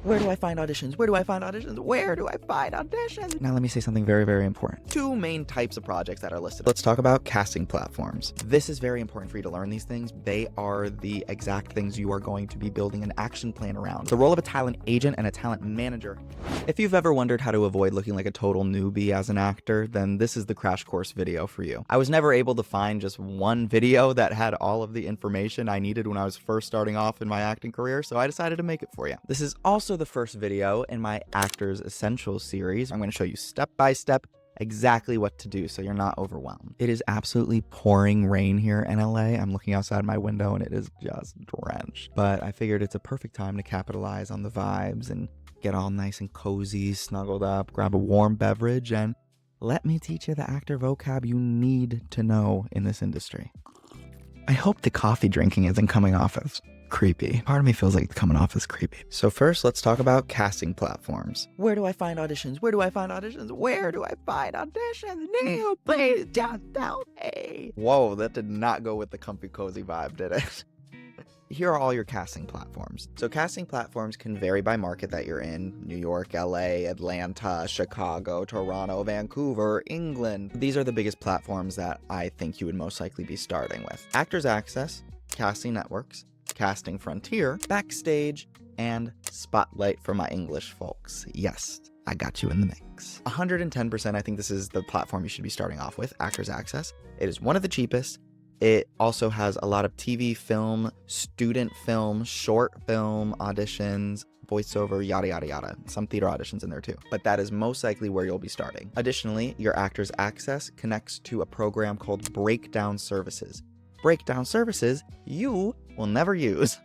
Where do I find auditions? Where do I find auditions? Where do I find auditions? Now let me say something very, very important. Two main types of projects that are listed. Let's talk about casting platforms. This is very important for you to learn these things. They are the exact things you are going to be building an action plan around. The role of a talent agent and a talent manager. If you've ever wondered how to avoid looking like a total newbie as an actor, then this is the crash course video for you. I was never able to find just one video that had all of the information I needed when I was first starting off in my acting career, so I decided to make it for you. This is also the first video in my Actors Essentials series. I'm going to show you step by step exactly what to do so you're not overwhelmed. It is absolutely pouring rain here in LA. I'm looking outside my window and it is just drenched. But I figured it's a perfect time to capitalize on the vibes and get all nice and cozy, snuggled up, grab a warm beverage, and let me teach you the actor vocab you need to know in this industry. I hope the coffee drinking isn't coming off as creepy. Part of me feels like it's coming off as creepy. So first, let's talk about casting platforms. Where do I find auditions? Where do I find auditions? Where do I find auditions? Neil, please just tell me. Whoa, that did not go with the comfy cozy vibe, did it? Here are all your casting platforms. So casting platforms can vary by market that you're in. New York, LA, Atlanta, Chicago, Toronto, Vancouver, England. These are the biggest platforms that I think you would most likely be starting with. Actors Access, Casting Networks, Casting Frontier, Backstage, and Spotlight for my English folks. Yes, I got you in the mix. 110%, I think this is the platform you should be starting off with, Actors Access. It is one of the cheapest. It also has a lot of TV, film, student film, short film, auditions, voiceover, yada, yada, yada. Some theater auditions in there too. But that is most likely where you'll be starting. Additionally, your Actors Access connects to a program called Breakdown Services. Breakdown Services you will never use.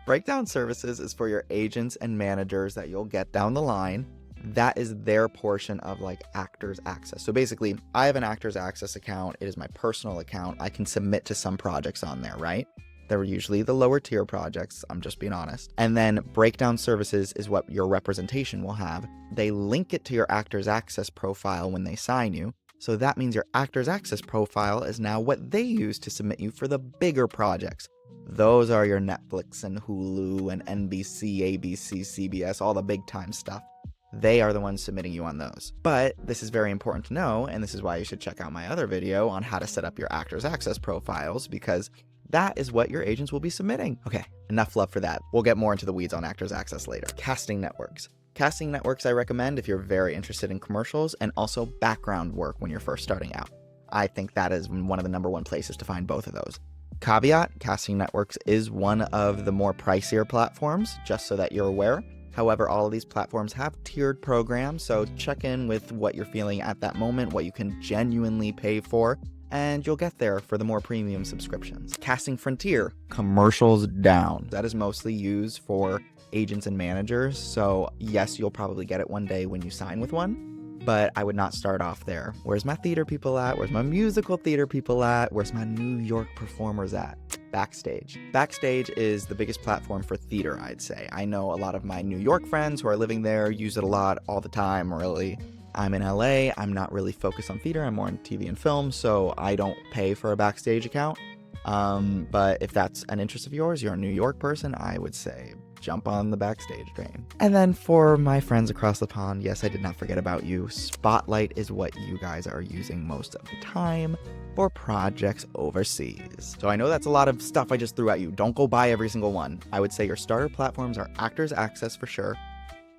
Breakdown Services is for your agents and managers that you'll get down the line. That is their portion of like Actors Access. So basically, I have an Actors Access account. It is my personal account. I can submit to some projects on there, right? They're usually the lower tier projects, I'm just being honest. And then Breakdown Services is what your representation will have. They link it to your Actors Access profile when they sign you. So that means your Actors Access profile is now what they use to submit you for the bigger projects. Those are your Netflix and Hulu and NBC, ABC, CBS, all the big time stuff. They are the ones submitting you on those. But this is very important to know, and this is why you should check out my other video on how to set up your Actors Access profiles, because that is what your agents will be submitting. Okay, enough love for that. We'll get more into the weeds on Actors Access later. Casting Networks. Casting Networks I recommend if you're very interested in commercials and also background work when you're first starting out. I think that is one of the #1 places to find both of those. Caveat, Casting Networks is one of the more pricier platforms, just so that you're aware. However, all of these platforms have tiered programs, so check in with what you're feeling at that moment, what you can genuinely pay for, and you'll get there for the more premium subscriptions. Casting Frontier, commercials down. That is mostly used for agents and managers, so yes, you'll probably get it one day when you sign with one, but I would not start off there. Where's my theater people at? Where's my musical theater people at? Where's my New York performers at? Backstage. Backstage is the biggest platform for theater, I'd say. I know a lot of my New York friends who are living there use it a lot all the time, really. I'm in LA, I'm not really focused on theater, I'm more on TV and film, so I don't pay for a Backstage account. But if that's an interest of yours, you're a New York person, I would say jump on the Backstage train. And then for my friends across the pond, yes, I did not forget about you. Spotlight is what you guys are using most of the time for projects overseas. So I know that's a lot of stuff I just threw at you. Don't go buy every single one. I would say your starter platforms are Actors Access for sure,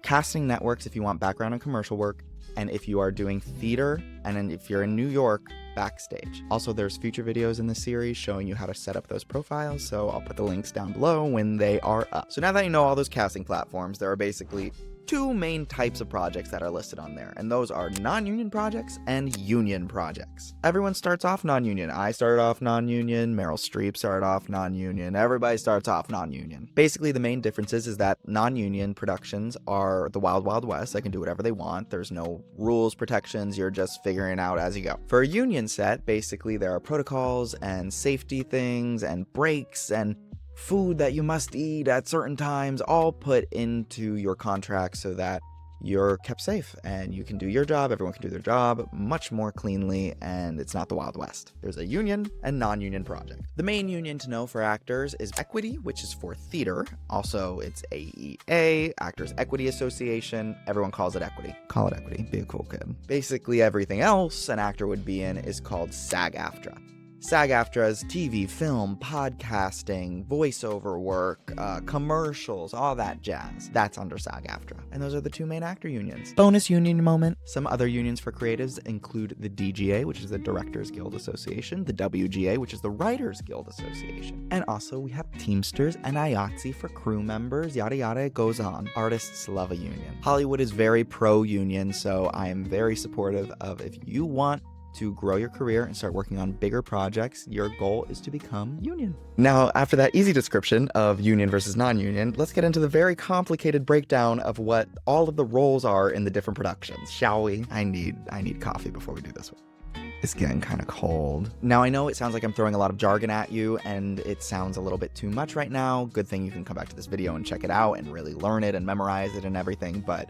Casting Networks if you want background and commercial work, and if you are doing theater, and then if you're in New York, Backstage. Also, there's future videos in the series showing you how to set up those profiles, so I'll put the links down below when they are up. So now that you know all those casting platforms, there are basically two main types of projects that are listed on there, and those are non-union projects and union projects. Everyone starts off non-union. I started off non-union, Meryl Streep started off non-union, everybody starts off non-union. Basically, the main differences is that non-union productions are the wild, wild west. They can do whatever they want. There's no rules, protections, you're just figuring it out as you go. For a union set, basically there are protocols and safety things and breaks and food that you must eat at certain times, all put into your contract so that you're kept safe and you can do your job, everyone can do their job much more cleanly, and it's not the Wild West. There's a union and non-union project. The main union to know for actors is Equity, which is for theater. Also, it's AEA, Actors Equity Association. Everyone calls it Equity. Call it Equity, be a cool kid. Basically, everything else an actor would be in is called SAG-AFTRA. SAG-AFTRA is TV, film, podcasting, voiceover work, commercials, all that jazz. That's under SAG-AFTRA. And those are the two main actor unions. Bonus union moment. Some other unions for creatives include the DGA, which is the Directors Guild Association, the WGA, which is the Writers Guild Association. And also we have Teamsters and IATSE for crew members, yada yada, it goes on. Artists love a union. Hollywood is very pro-union, so I am very supportive of if you want to grow your career and start working on bigger projects, your goal is to become union. Now, after that easy description of union versus non-union, let's get into the very complicated breakdown of what all of the roles are in the different productions, shall we? I need coffee before we do this one. It's getting kind of cold. Now, I know it sounds like I'm throwing a lot of jargon at you, and it sounds a little bit too much right now. Good thing you can come back to this video and check it out and really learn it and memorize it and everything, but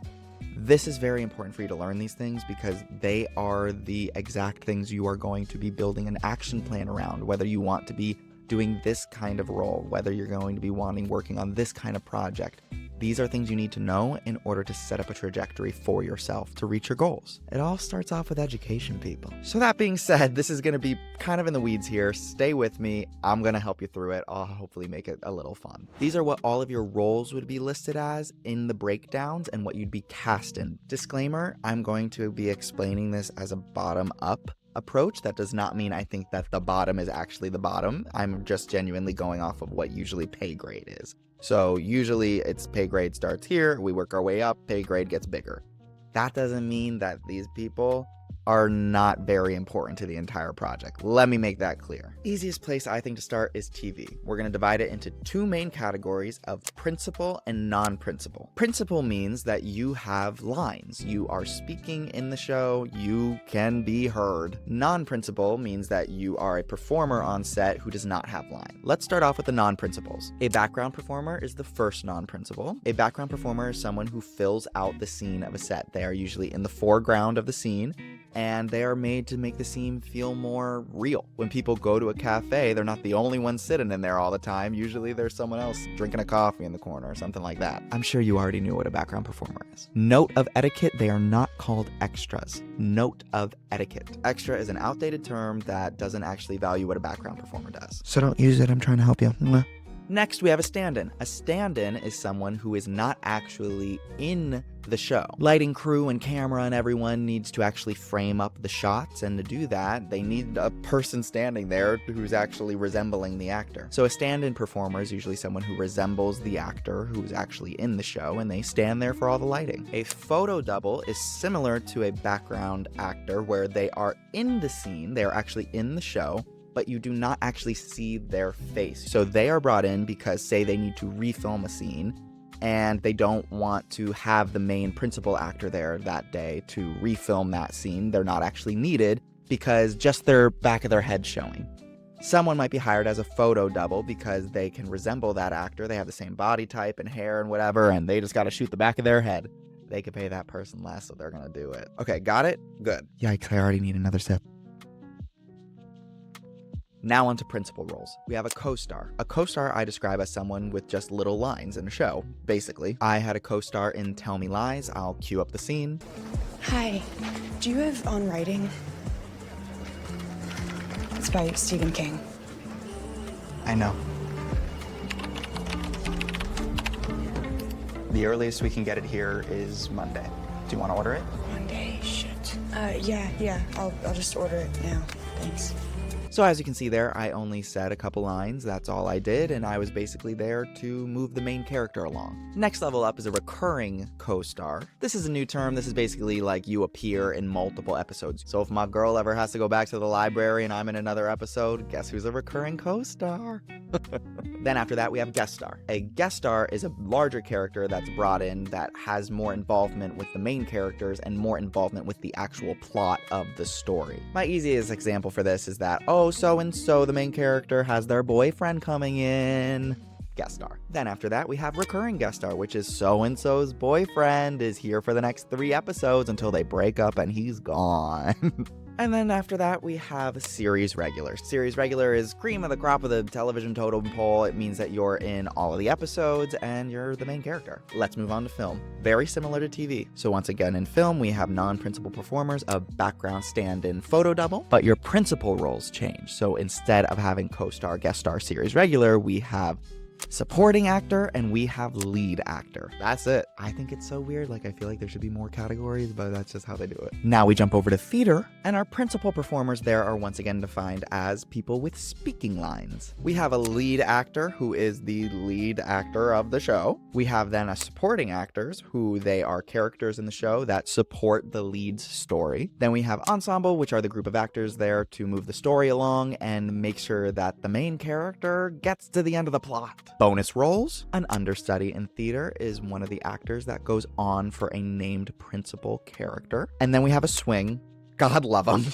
this is very important for you to learn these things because they are the exact things you are going to be building an action plan around, whether you want to be doing this kind of role, whether you're going to be working on this kind of project. These are things you need to know in order to set up a trajectory for yourself to reach your goals. It all starts off with education, people. So that being said, this is going to be kind of in the weeds here. Stay with me. I'm going to help you through it. I'll hopefully make it a little fun. These are what all of your roles would be listed as in the breakdowns and what you'd be cast in. Disclaimer, I'm going to be explaining this as a bottom-up approach. That does not mean I think that the bottom is actually the bottom. I'm just genuinely going off of what usually pay grade is. So usually it's pay grade starts here, we work our way up, pay grade gets bigger. That doesn't mean that these people are not very important to the entire project. Let me make that clear. Easiest place I think to start is TV. We're going to divide it into two main categories of principal and non-principal. Principal means that you have lines. You are speaking in the show. You can be heard. Non-principal means that you are a performer on set who does not have lines. Let's start off with the non-principals. A background performer is the first non-principal. A background performer is someone who fills out the scene of a set. They are usually in the foreground of the scene, and they are made to make the scene feel more real. When people go to a cafe, they're not the only one sitting in there all the time. Usually there's someone else drinking a coffee in the corner or something like that. I'm sure you already knew what a background performer is. Note of etiquette, they are not called extras. Note of etiquette. Extra is an outdated term that doesn't actually value what a background performer does. So don't use it, I'm trying to help you. Next, we have a stand-in. A stand-in is someone who is not actually in the show. Lighting crew and camera and everyone needs to actually frame up the shots, and to do that, they need a person standing there who's actually resembling the actor. So a stand-in performer is usually someone who resembles the actor who's actually in the show, and they stand there for all the lighting. A photo double is similar to a background actor where they are in the scene, they are actually in the show, but you do not actually see their face. So they are brought in because, say, they need to refilm a scene and they don't want to have the main principal actor there that day to refilm that scene. They're not actually needed because just their back of their head showing. Someone might be hired as a photo double because they can resemble that actor. They have the same body type and hair and whatever, and they just got to shoot the back of their head. They could pay that person less, so they're going to do it. Okay, got it? Good. Yikes, I already need another sip. Now onto principal roles. We have a co-star. A co-star I describe as someone with just little lines in a show, basically. I had a co-star in Tell Me Lies. I'll cue up the scene. Hi, do you have On Writing? It's by Stephen King. I know. The earliest we can get it here is Monday. Do you want to order it? Monday, shit. Yeah, I'll just order it now. Thanks. So as you can see there, I only said a couple lines, that's all I did, and I was basically there to move the main character along. Next level up is a recurring co-star. This is a new term. This is basically like you appear in multiple episodes. So if my girl ever has to go back to the library and I'm in another episode, guess who's a recurring co-star? Then after that, we have guest star. A guest star is a larger character that's brought in that has more involvement with the main characters and more involvement with the actual plot of the story. My easiest example for this is that, oh, so-and-so, the main character, has their boyfriend coming in. guest star. Then after that, we have recurring guest star, which is so-and-so's boyfriend is here for the next 3 episodes until they break up and he's gone. And then after that, we have series regular. Series regular is cream of the crop of the television totem pole. It means that you're in all of the episodes and you're the main character. Let's move on to film. Very similar to TV. So once again, in film, we have non-principal performers, a background stand-in photo double, but your principal roles change. So instead of having co-star, guest star, series regular, we have supporting actor and we have lead actor. That's it. I think it's so weird. Like, I feel like there should be more categories, but that's just how they do it. Now we jump over to theater, and our principal performers there are once again defined as people with speaking lines. We have a lead actor who is the lead actor of the show. We have then a supporting actors who they are characters in the show that support the lead's story. Then we have ensemble, which are the group of actors there to move the story along and make sure that the main character gets to the end of the plot. Bonus roles. An understudy in theater is one of the actors that goes on for a named principal character. And then we have a swing. God love them.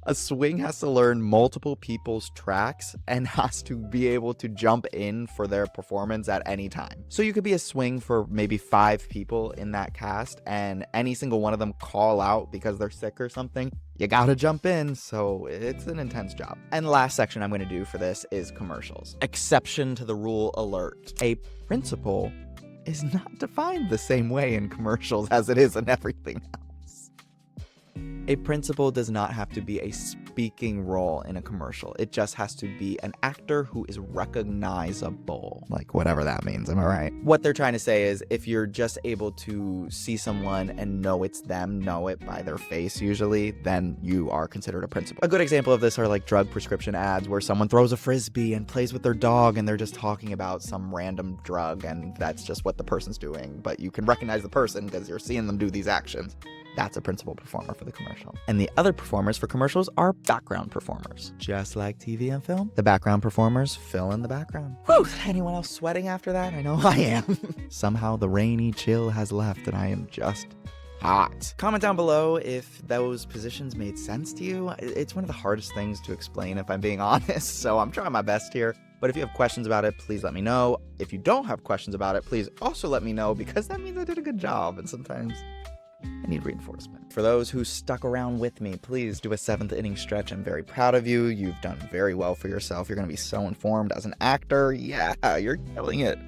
A swing has to learn multiple people's tracks and has to be able to jump in for their performance at any time. So you could be a swing for maybe 5 people in that cast, and any single one of them call out because they're sick or something. You gotta jump in, so it's an intense job. And the last section I'm gonna do for this is commercials. Exception to the rule alert. A principal is not defined the same way in commercials as it is in everything else. A principal does not have to be a speaking role in a commercial. It just has to be an actor who is recognizable. Like, whatever that means, am I right? What they're trying to say is, if you're just able to see someone and know it's them, know it by their face usually, then you are considered a principal. A good example of this are like drug prescription ads where someone throws a frisbee and plays with their dog and they're just talking about some random drug and that's just what the person's doing. But you can recognize the person because you're seeing them do these actions. That's a principal performer for the commercial. And the other performers for commercials are background performers. Just like TV and film, the background performers fill in the background. Whew, anyone else sweating after that? I know I am. Somehow the rainy chill has left and I am just hot. Comment down below if those positions made sense to you. It's one of the hardest things to explain if I'm being honest, so I'm trying my best here. But if you have questions about it, please let me know. If you don't have questions about it, please also let me know because that means I did a good job and sometimes I need reinforcement. For those who stuck around with me, please do a 7th inning stretch. I'm very proud of you. You've done very well for yourself. You're going to be so informed as an actor. Yeah, you're killing it.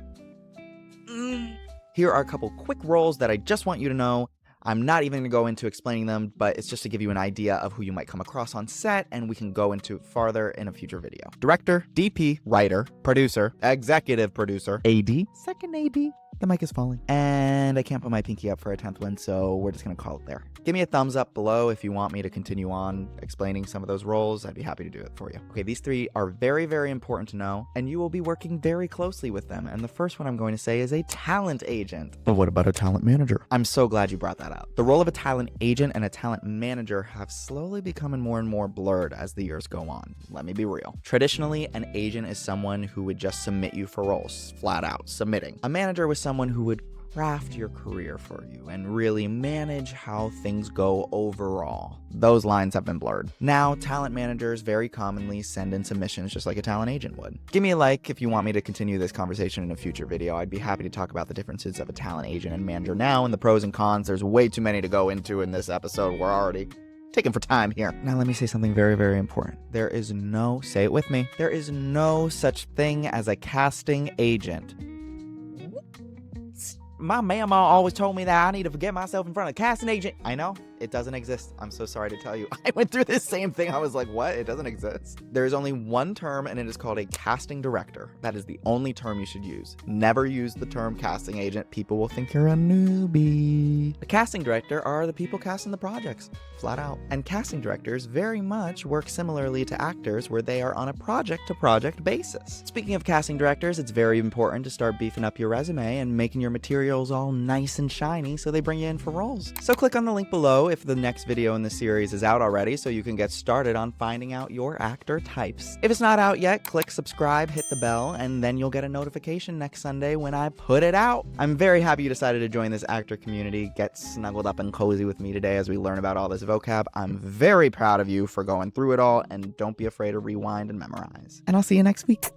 Here are a couple quick roles that I just want you to know. I'm not even going to go into explaining them, but it's just to give you an idea of who you might come across on set, and we can go into it farther in a future video. Director, DP, writer, producer, executive producer, AD, second AD. The mic is falling. And I can't put my pinky up for a 10th one, so we're just going to call it there. Give me a thumbs up below if you want me to continue on explaining some of those roles. I'd be happy to do it for you. Okay, these 3 are very, very important to know, and you will be working very closely with them. And the first one I'm going to say is a talent agent. But what about a talent manager? I'm so glad you brought that up. The role of a talent agent and a talent manager have slowly become more and more blurred as the years go on. Let me be real. Traditionally, an agent is someone who would just submit you for roles, flat out, submitting. A manager was someone who would craft your career for you and really manage how things go overall. Those lines have been blurred. Now, talent managers very commonly send in submissions just like a talent agent would. Give me a like if you want me to continue this conversation in a future video. I'd be happy to talk about the differences of a talent agent and manager now and the pros and cons. There's way too many to go into in this episode. We're already taken for time here. Now let me say something very, very important. There is no, say it with me, there is no such thing as a casting agent. My mama always told me that I need to get myself in front of a casting agent. I know, it doesn't exist. I'm so sorry to tell you. I went through this same thing. I was like, what? It doesn't exist. There is only one term, and it is called a casting director. That is the only term you should use. Never use the term casting agent. People will think you're a newbie. The casting director are the people casting the projects, flat out. And casting directors very much work similarly to actors where they are on a project-to-project basis. Speaking of casting directors, it's very important to start beefing up your resume and making your materials all nice and shiny so they bring you in for roles. So click on the link below if the next video in the series is out already so you can get started on finding out your actor types. If it's not out yet, click subscribe, hit the bell, and then you'll get a notification next Sunday when I put it out. I'm very happy you decided to join this actor community, get snuggled up and cozy with me today as we learn about all this vocab. I'm very proud of you for going through it all, and don't be afraid to rewind and memorize. And I'll see you next week.